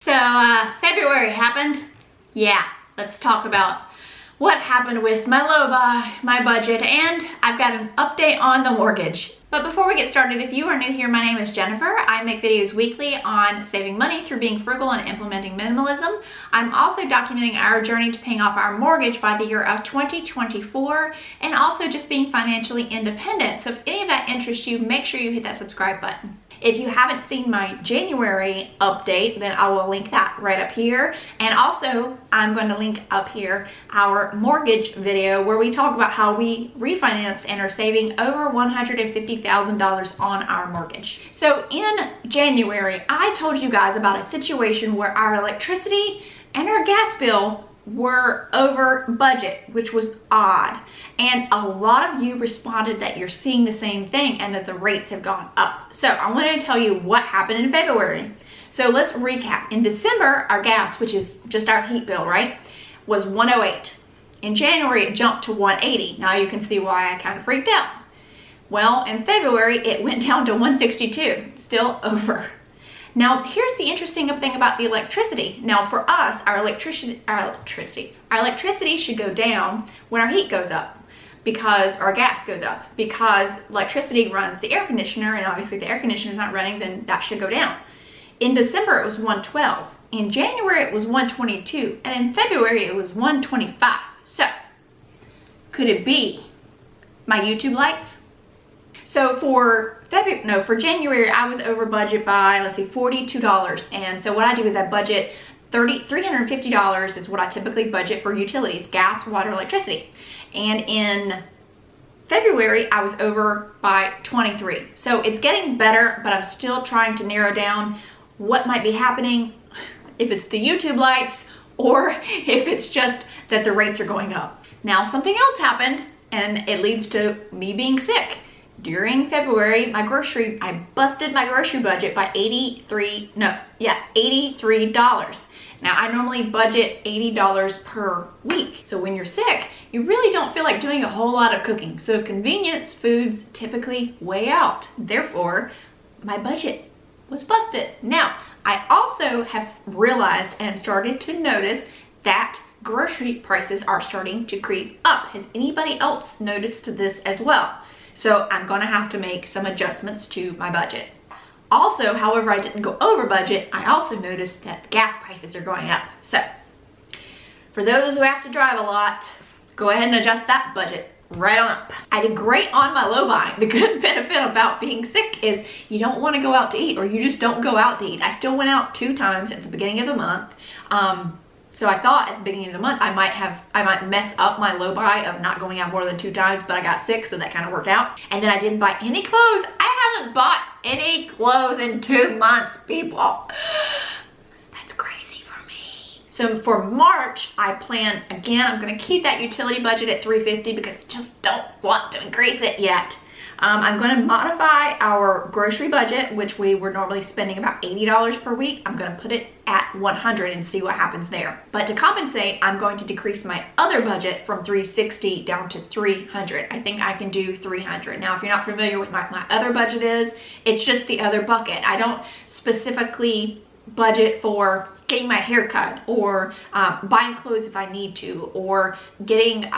So February happened. Yeah, let's talk about what happened with my my budget, and I've got an update on the mortgage. But before we get started, if you are new here, my name is Jennifer. I make videos weekly on saving money through being frugal and implementing minimalism. I'm also documenting our journey to paying off our mortgage by the year of 2024, and also just being financially independent. So if any of that interests you, make sure you hit that subscribe button. If you haven't seen my January update, then I will link that right up here. And also, I'm going to link up here our mortgage video where we talk about how we refinanced and are saving over $150,000 on our mortgage. So in January, I told you guys about a situation where our electricity and our gas bill were over budget, which was odd. And a lot of you responded that you're seeing the same thing and that the rates have gone up. So I wanted to tell you what happened in February. So let's recap. In December, our gas, which is just our heat bill, right, was $108. In January, it jumped to $180. Now you can see why I kind of freaked out. Well, in February, it went down to $162, still over. Now, here's the interesting thing about the electricity. Now, for us, our electricity should go down when our heat goes up, because our gas goes up, because electricity runs the air conditioner, and obviously if the air conditioner is not running, then that should go down. In December, it was $112. In January, it was $122, and in February, it was $125. So, could it be my YouTube lights? So for January, I was over budget by, let's see, $42. And so what I do is I budget $350 is what I typically budget for utilities, gas, water, electricity. And in February, I was over by 23. So it's getting better, but I'm still trying to narrow down what might be happening, if it's the YouTube lights or if it's just that the rates are going up. Now, something else happened, and it leads to me being sick. During February, I busted my grocery budget by $83. Now, I normally budget $80 per week. So when you're sick, you really don't feel like doing a whole lot of cooking. So convenience foods typically weigh out. Therefore, my budget was busted. Now, I also have realized and started to notice that grocery prices are starting to creep up. Has anybody else noticed this as well? So I'm gonna have to make some adjustments to my budget. Also, however, I didn't go over budget, I also noticed that gas prices are going up. So for those who have to drive a lot, go ahead and adjust that budget right on up. I did great on my low buy. The good benefit about being sick is you don't want to go out to eat, or you just don't go out to eat. I still went out 2 times at the beginning of the month. So I thought at the beginning of the month I might mess up my low buy of not going out more than 2 times, but I got sick, so that kind of worked out. And then I didn't buy any clothes. I haven't bought any clothes in 2 months, people. That's crazy for me. So for March, I plan, again, I'm gonna keep that utility budget at $350 because I just don't want to increase it yet. I'm going to modify our grocery budget, which we were normally spending about $80 per week. I'm going to put it at $100 and see what happens there. But to compensate, I'm going to decrease my other budget from $360 down to $300. I think I can do $300. Now, if you're not familiar with what my other budget is, it's just the other bucket. I don't specifically budget for getting my hair cut, or buying clothes if I need to, or getting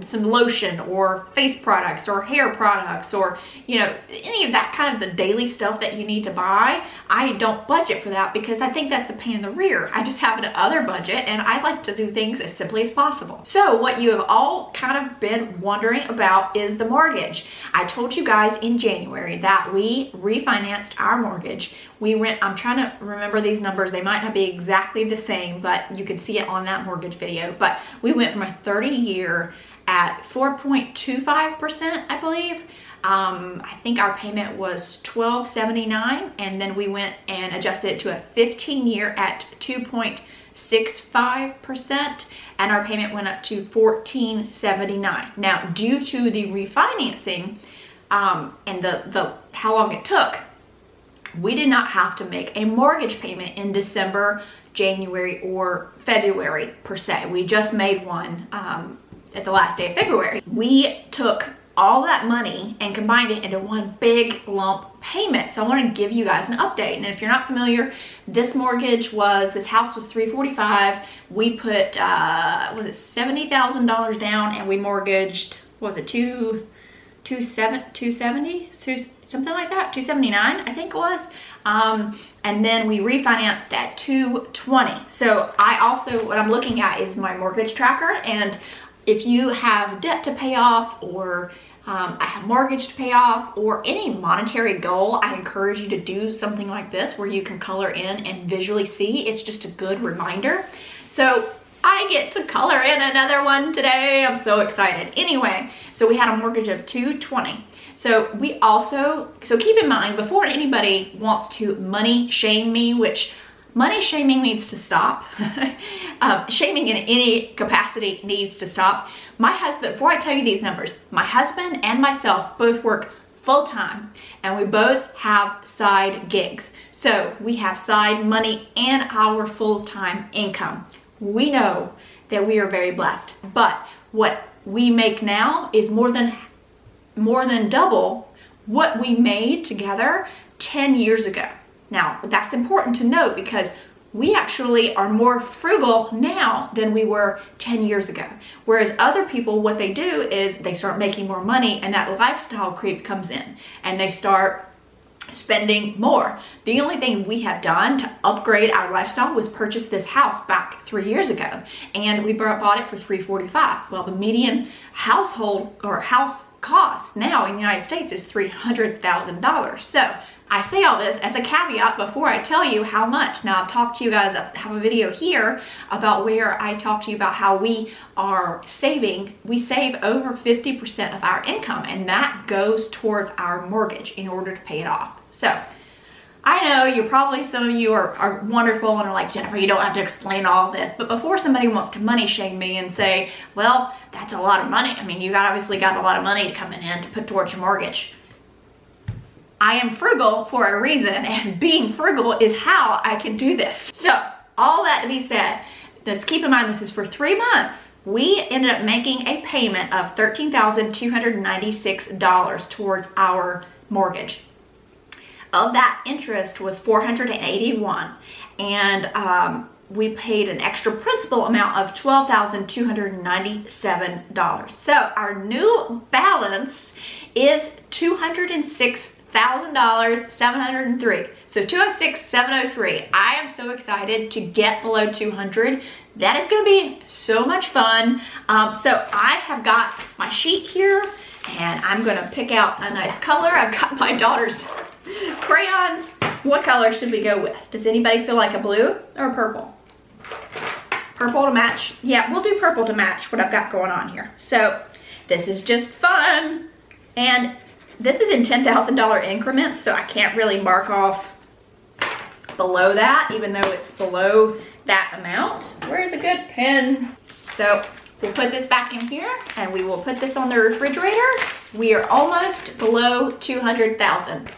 some lotion or face products or hair products, or any of that kind of the daily stuff that you need to buy. I don't budget for that because I think that's a pain in the rear. I just have an other budget, and I like to do things as simply as possible. So what you have all kind of been wondering about is the mortgage. I told you guys in January that we refinanced our mortgage. I'm trying to remember these numbers. They might not be exactly the same, but you can see it on that mortgage video. But we went from a 30-year at 4.25%, I believe. I think our payment was $12.79, and then we went and adjusted it to a 15-year at 2.65%, and our payment went up to $14.79. Now, due to the refinancing and the how long it took, we did not have to make a mortgage payment in December, January, or February per se. We just made one at the last day of February. We took all that money and combined it into one big lump payment. So I want to give you guys an update. And if you're not familiar, this house was $345,000. We put, was it $70,000 down, and we mortgaged, what was it, 270, something like that, 279, I think it was. And then we refinanced at 220. So what I'm looking at is my mortgage tracker, and if you have debt to pay off, or I have mortgage to pay off, or any monetary goal, I encourage you to do something like this where you can color in and visually see. It's just a good reminder. So I get to color in another one today. I'm so excited. Anyway, so we had a mortgage of $220,000. So keep in mind, before anybody wants to money shame me, which money shaming needs to stop. Shaming in any capacity needs to stop. My husband, before I tell you these numbers, my husband and myself both work full-time, and we both have side gigs. So we have side money and our full-time income. We know that we are very blessed, but what we make now is more than double what we made together 10 years ago. Now, that's important to note because we actually are more frugal now than we were 10 years ago. Whereas other people, what they do is they start making more money, and that lifestyle creep comes in, and they start spending more. The only thing we have done to upgrade our lifestyle was purchase this house back 3 years ago, and we bought it for $345,000. Well, the median household or house cost now in the United States is $300,000. So I say all this as a caveat before I tell you how much. Now, I've talked to you guys, I have a video here about where I talk to you about how we are saving. We save over 50% of our income, and that goes towards our mortgage in order to pay it off. So I know some of you are wonderful and are like, Jennifer, you don't have to explain all this. But before somebody wants to money shame me and say, well, that's a lot of money. I mean, you obviously got a lot of money coming in to put towards your mortgage. I am frugal for a reason, and being frugal is how I can do this. So all that to be said, just keep in mind this is for 3 months. We ended up making a payment of $13,296 towards our mortgage. Of that, interest was $481, and we paid an extra principal amount of $12,297. So our new balance is $206,703. So 206,703. I am so excited to get below 200. That is going to be so much fun. So I have got my sheet here, and I'm going to pick out a nice color. I've got my daughter's crayons. What color should we go with? Does anybody feel like a blue or a purple? Purple to match? Yeah, we'll do purple to match what I've got going on here. So this is just fun. And this is in $10,000 increments, so I can't really mark off below that, even though it's below that amount. Where's a good pen? So we'll put this back in here, and we will put this on the refrigerator. We are almost below 200,000.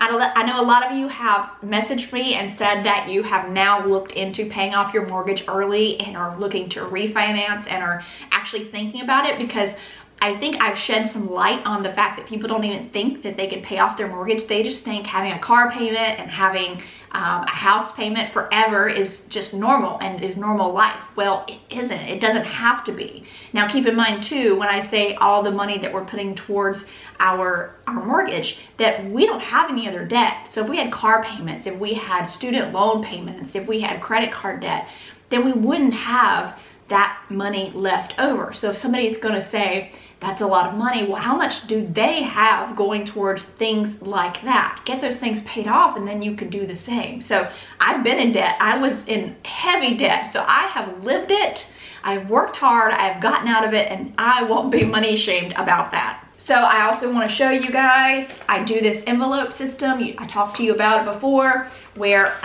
I know a lot of you have messaged me and said that you have now looked into paying off your mortgage early and are looking to refinance and are actually thinking about it, because I think I've shed some light on the fact that people don't even think that they can pay off their mortgage. They just think having a car payment and having a house payment forever is just normal and is normal life. Well, it isn't. It doesn't have to be. Now, keep in mind too, when I say all the money that we're putting towards our mortgage, that we don't have any other debt. So if we had car payments, if we had student loan payments, if we had credit card debt, then we wouldn't have that money left over. So if somebody's going to say, that's a lot of money, well, how much do they have going towards things like that? Get those things paid off, and then you can do the same. So I've been in debt. I was in heavy debt, so I have lived it. I've worked hard. I've gotten out of it, and I won't be money shamed about that. So I also want to show you guys, I do this envelope system. I talked to you about it before, where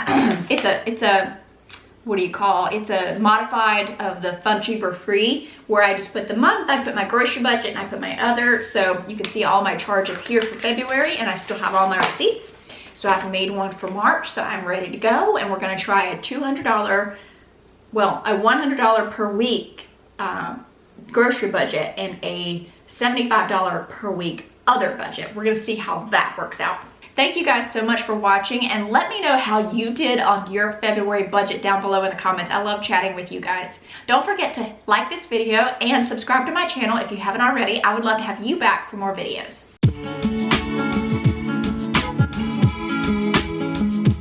it's a modified of the Fun Cheaper Free, where I just put the month, I put my grocery budget, and I put my other. So you can see all my charges here for February, and I still have all my receipts. So I've made one for March, so I'm ready to go. And we're gonna try a $100 per week grocery budget and a $75 per week other budget. We're gonna see how that works out. Thank you guys so much for watching, and let me know how you did on your February budget down below in the comments. I love chatting with you guys. Don't forget to like this video and subscribe to my channel if you haven't already. I would love to have you back for more videos.